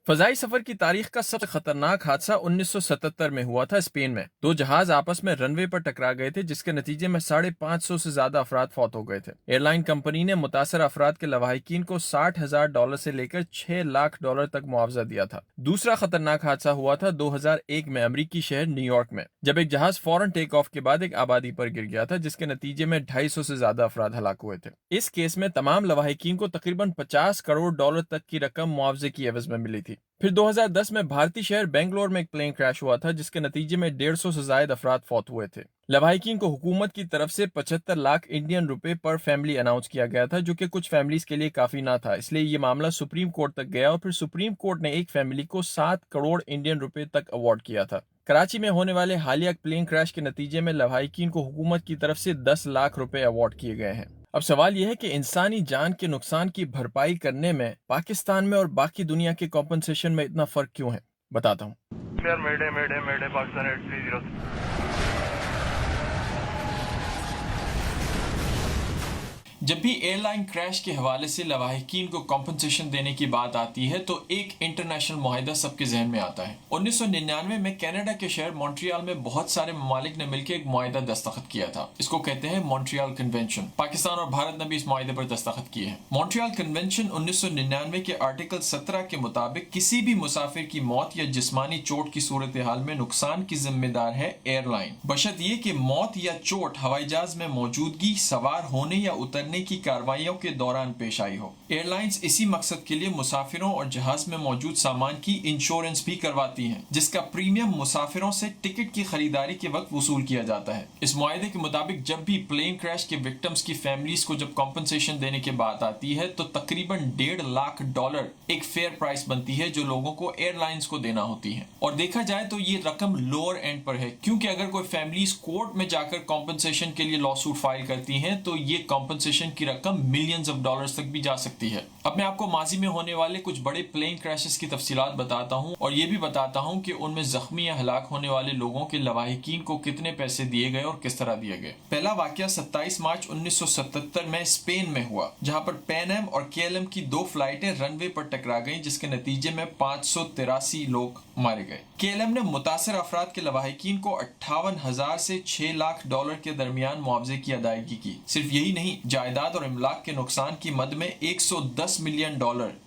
فضائی سفر کی تاریخ کا سب سے خطرناک حادثہ 1977 میں ہوا تھا اسپین میں۔ دو جہاز آپس میں رن وے پر ٹکرا گئے تھے، جس کے نتیجے میں 550 سے زیادہ افراد فوت ہو گئے تھے۔ ایئر لائن کمپنی نے متاثرہ افراد کے لواحقین کو $60,000 سے لے کر $6 لاکھ تک معاوضہ دیا تھا۔ دوسرا خطرناک حادثہ ہوا تھا 2001 میں امریکی شہر نیو یارک میں، جب ایک جہاز فوراً ٹیک آف کے بعد ایک آبادی پر گر گیا تھا، جس کے نتیجے میں 250 سے زیادہ افراد ہلاک ہوئے تھے۔ اس کیس میں تمام لواحقین کو تقریباً $50 کروڑ تک کی رقم معاوضے کی عوض میں ملی تھی۔ پھر 2010 میں بھارتی شہر بنگلور میں ایک پلین کریش ہوا تھا، جس کے نتیجے میں 150 سے زائد افراد فوت ہوئے تھے۔ لواحقین کو حکومت کی طرف سے 75 لاکھ انڈین روپے پر فیملی اناؤنس کیا گیا تھا، جو کہ کچھ فیملیز کے لیے کافی نہ تھا۔ اس لیے یہ معاملہ سپریم کورٹ تک گیا اور پھر سپریم کورٹ نے ایک فیملی کو 7 کروڑ انڈین روپے تک ایوارڈ کیا تھا۔ کراچی میں ہونے والے حالیہ پلین کریش کے نتیجے میں لواحقین کو حکومت کی طرف سے 10 لاکھ روپے ایوارڈ کیے گئے ہیں۔ اب سوال یہ ہے کہ انسانی جان کے نقصان کی بھرپائی کرنے میں پاکستان میں اور باقی دنیا کے کمپنسیشن میں اتنا فرق کیوں ہے؟ بتاتا ہوں۔ پاکستان 830 جب بھی ایئر لائن کریش کے حوالے سے لواحقین کو کمپنسیشن دینے کی بات آتی ہے تو ایک انٹرنیشنل معاہدہ سب کے ذہن میں آتا ہے۔ 1999 میں کینیڈا کے شہر مونٹریال میں بہت سارے ممالک نے مل کے ایک معاہدہ دستخط کیا تھا۔ اس کو کہتے ہیں مونٹریال کنونشن۔ پاکستان اور بھارت نے بھی اس معاہدے پر دستخط کیے ہیں۔ مونٹریال کنونشن 1999 کے آرٹیکل 17 کے مطابق کسی بھی مسافر کی موت یا جسمانی چوٹ کی صورتحال میں نقصان کی ذمہ دار ہے ایئر لائن، بشرط یہ کہ موت یا چوٹ ہوائی جہاز میں موجودگی، سوار ہونے یا اترنے کی کارروائیوں کے دوران پیش آئی ہو۔ ایئر لائنز اسی مقصد کے لیے مسافروں اور جہاز میں موجود سامان کی انشورنس بھی کرواتی ہیں، جس کا پریمیم مسافروں سے ٹکٹ کی خریداری کے وقت وصول کیا جاتا ہے۔ اس معاہدے کے مطابق جب بھی پلین کریش کے وکٹمز کی فیملیز کو جب کمپنسیشن دینے کی بات آتی ہے تو تقریباً $1.5 لاکھ ایک فیئر پرائس بنتی ہے جو لوگوں کو ایئر لائنز کو دینا ہوتی ہے۔ اور دیکھا جائے تو یہ رقم لوور اینڈ پر ہے، کیونکہ اگر کوئی فیملیز کورٹ میں جا کر کمپنسیشن کے لیے لا سوٹ فائل کرتی ہیں تو یہ کمپنسیشن کی رقم ملینز آف ڈالرز تک بھی جا سکتی ہے۔ اب میں آپ کو ماضی میں ہونے والے کچھ بڑے پلین کریشز کی تفصیلات بتاتا ہوں اور یہ بھی بتاتا ہوں کہ ان میں زخمی یا ہلاک ہونے والے لوگوں کے لواحقین کو کتنے پیسے دیے گئے اور کس طرح دیے گئے۔ پہلا واقعہ 27 مارچ 1977 میں اسپین میں ہوا، جہاں پر پین ایم اور KLM کی 2 فلائٹیں رن وے پر ٹکرا گئیں، جس کے نتیجے میں 583 لوگ مارے گئے۔ KLM نے متاثر افراد کے لواحقین کو $58,000 سے $6 لاکھ کے درمیان معاوضے کی ادائیگی کی۔ صرف یہی نہیں، جائیداد اور املاک کے نقصان کی مد میں $110 ملین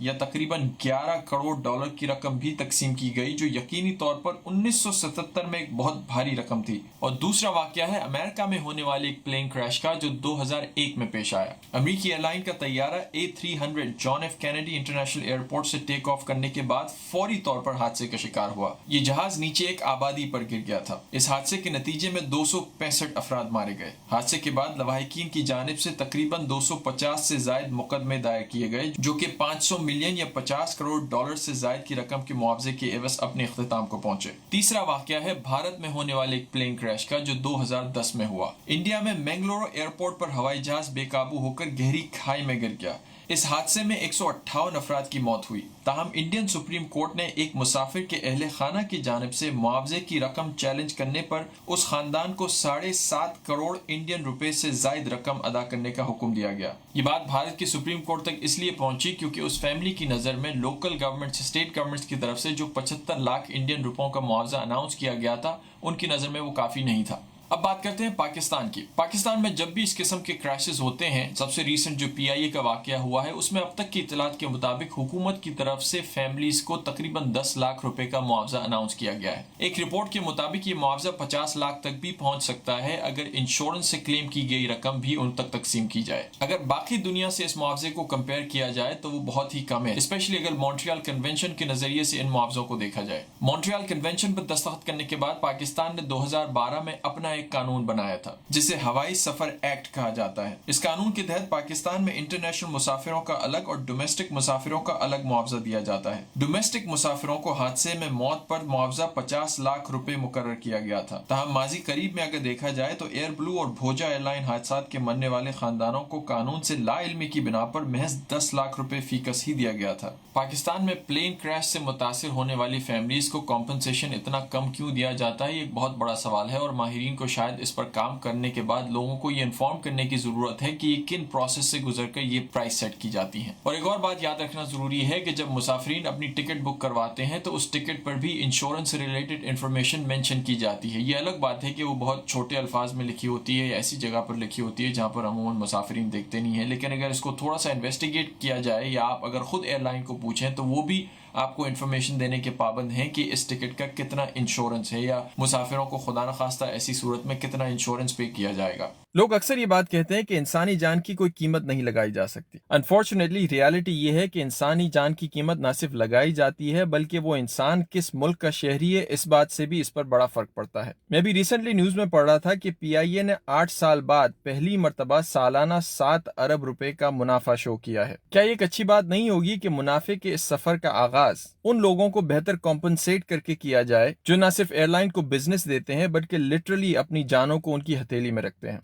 یا تقریباً $11 کروڑ کی رقم بھی تقسیم کی گئی، جو یقینی طور پر 1977 میں ایک بہت بھاری رقم تھی۔ اور دوسرا واقعہ ہے امریکہ میں ہونے والے ایک پلین کریش کا، جو 2001 میں پیش آیا۔ امریکی ایئر لائن کا طیارہ A300 John F Kennedy International Airport سے ٹیک آف کرنے کے بعد فوری طور پر حادثے کا شکار ہوا۔ یہ جہاز نیچے ایک آبادی پر گر گیا تھا۔ اس حادثے کے نتیجے میں 265 افراد مارے گئے۔ حادثے کے بعد لواحقین کی جانب سے تقریباً 250 سے زائد مقدمے دائر کیے گئے، جو کہ $500 ملین یا $50 کروڑ سے زائد کی رقم کے معاوضے کے عوض اپنے اختتام کو پہنچے۔ تیسرا واقعہ ہے بھارت میں ہونے والے ایک پلین کریش کا، جو 2010 میں ہوا۔ انڈیا میں منگلورو ایئرپورٹ پر ہوائی جہاز بے قابو ہو کر گہری کھائی میں گر گیا۔ اس حادثے میں 158 افراد کی موت ہوئی۔ تاہم انڈین سپریم کورٹ نے ایک مسافر کے اہل خانہ کی جانب سے معاوضے کی رقم چیلنج کرنے پر اس خاندان کو 7.5 کروڑ انڈین روپے سے زائد رقم ادا کرنے کا حکم دیا گیا۔ یہ بات بھارت کی سپریم کورٹ تک اس لیے پہنچی کیونکہ اس فیملی کی نظر میں لوکل گورنمنٹ اسٹیٹ گورنمنٹس کی طرف سے جو 75 لاکھ انڈین روپوں کا معاوضہ اناؤنس کیا گیا تھا، ان کی نظر میں وہ کافی نہیں تھا۔ اب بات کرتے ہیں پاکستان کی۔ پاکستان میں جب بھی اس قسم کے کریشز ہوتے ہیں، سب سے ریسنٹ جو PIA کا واقعہ ہوا ہے، اس میں اب تک کی اطلاعات کے مطابق حکومت کی طرف سے فیملیز کو تقریباً 10 لاکھ روپے کا معاوضہ اناؤنس کیا گیا ہے۔ ایک رپورٹ کے مطابق یہ معاوضہ 50 لاکھ تک بھی پہنچ سکتا ہے اگر انشورنس سے کلیم کی گئی رقم بھی ان تک تقسیم کی جائے۔ اگر باقی دنیا سے اس معاوضے کو کمپیئر کیا جائے تو وہ بہت ہی کم ہے، اسپیشلی اگر مونٹریال کنونشن کے نظریے سے ان معاوضوں کو دیکھا جائے۔ مونٹریال کنونشن پر دستخط کرنے کے بعد پاکستان نے 2012 میں اپنا ایک قانون بنایا تھا جسے ہوائی سفر ایکٹ کہا جاتا ہے۔ اس قانون کے تحت پاکستان میں انٹرنیشنل مسافروں کا الگ اور ڈومیسٹک مسافروں کا الگ معاوضہ دیا جاتا ہے۔ ڈومیسٹک مسافروں کو حادثے میں موت پر معاوضہ 50 لاکھ روپے مقرر کیا گیا تھا۔ تاہم ماضی قریب میں اگر دیکھا جائے تو ایئر بلو اور بھوجا ایئر لائن حادثات کے مرنے والے خاندانوں کو قانون سے لا علمی کی بنا پر محض 10 لاکھ روپے فی کس ہی دیا گیا تھا۔ پاکستان میں پلین کریش سے متاثر ہونے والی فیملیز کو کمپنسیشن اتنا کم کیوں دیا جاتا ہے، یہ ایک بہت بڑا سوال ہے اور ماہرین کو شاید اس پر کام کرنے کے بعد لوگوں کو یہ انفارم کرنے کی ضرورت ہے کہ یہ کن پروسیس سے گزر کر یہ پرائس سیٹ کی جاتی ہیں. اور ایک اور بات یاد رکھنا ضروری ہے کہ جب مسافرین اپنی ٹکٹ بک کرواتے ہیں تو اس ٹکٹ پر بھی انشورنس سے ریلیٹڈ انفارمیشن مینشن کی جاتی ہے. یہ الگ بات ہے کہ وہ بہت چھوٹے الفاظ میں لکھی ہوتی ہے یا ایسی جگہ پر لکھی ہوتی ہے جہاں پر عموماً مسافرین دیکھتے نہیں ہیں, لیکن اگر اس کو تھوڑا سا انویسٹیگیٹ کیا جائے یا آپ اگر خود ایئر لائن کو پوچھیں تو وہ بھی آپ کو انفارمیشن دینے کے پابند ہیں کہ اس ٹکٹ کا کتنا انشورنس ہے یا مسافروں کو خدا نخواستہ ایسی صورت میں کتنا انشورنس پے کیا جائے گا. لوگ اکثر یہ بات کہتے ہیں کہ انسانی جان کی کوئی قیمت نہیں لگائی جا سکتی. انفارچونیٹلی ریالٹی یہ ہے کہ انسانی جان کی قیمت نہ صرف لگائی جاتی ہے بلکہ وہ انسان کس ملک کا شہری ہے اس بات سے بھی اس پر بڑا فرق پڑتا ہے. میں بھی ریسنٹلی نیوز میں پڑھ رہا تھا کہ پی آئی اے نے 8 سال بعد پہلی مرتبہ سالانہ 7 ارب روپے کا منافع شو کیا ہے. کیا یہ ایک اچھی بات نہیں ہوگی کہ منافع کے اس سفر کا آغاز ان لوگوں کو بہتر کمپنسیٹ کر کے کیا جائے جو نہ صرف ایئر لائن کو بزنس دیتے ہیں بلکہ لٹرلی اپنی جانوں کو ان کی ہتھیلی میں رکھتے ہیں.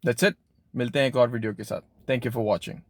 That's it. ملتے ہیں ایک اور ویڈیو کے ساتھ. Thank you for watching.